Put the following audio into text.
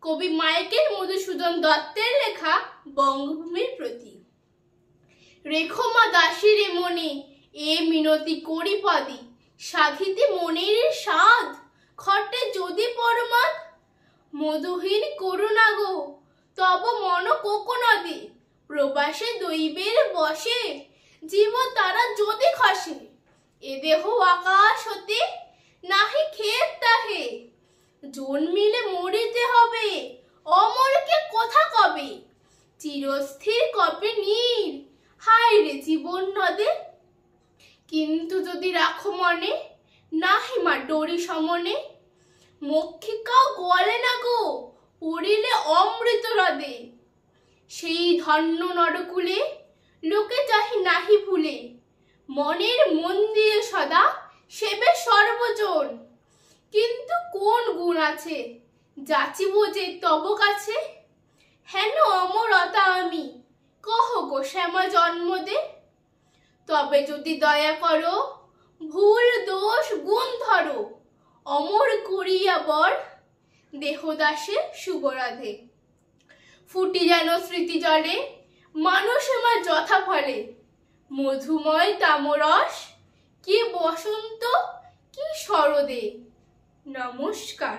কবি মাইকেল মধুসূদন দত্তের লেখা বঙ্গভূমির প্রতি। রেখো মা দাসীর মনে এ মিনতি করি পদে, সাধিতে মনের সাধ খটে যদি পরমাদ। মধুহীন করুণা গো তব মন কোকনদে, প্রবাসে দৈবের বসে জীব তারা যদি খসে। এ দেহ আকাশ হতে নাহি ক্ষেত তাহে, জন্মিলে মরিতে হবে অমরকে কোথা কবে। চিরস্থির কবে নীর হায় রে জীবন নদে, কিন্তু যদি রাখো মনে নাহি মা ডোরি সমনে। মক্ষিকাও গলে না গো পড়িলে অমৃত হ্রদে, সেই ধন্য নরকুলে লোকে চাহি নাহি ভুলে। মনের মন্দির সদা সেবে সর্বজন, কিন্তু কোন গুণ আছে যাচিব যে তব কাছে। হেন অমরতা আমি কহ গো শ্যামা জন্ম দে, তবে যদি দয়া করো ভুল দোষ গুণ ধরো। অমর করিয়া বর দেহদাসে শুভরাধে, ফুটি যেন স্মৃতি জলে মানুষ আমার যথা ফলে। মধুময় তামরস কি বসন্ত কি শরদে। নমস্কার।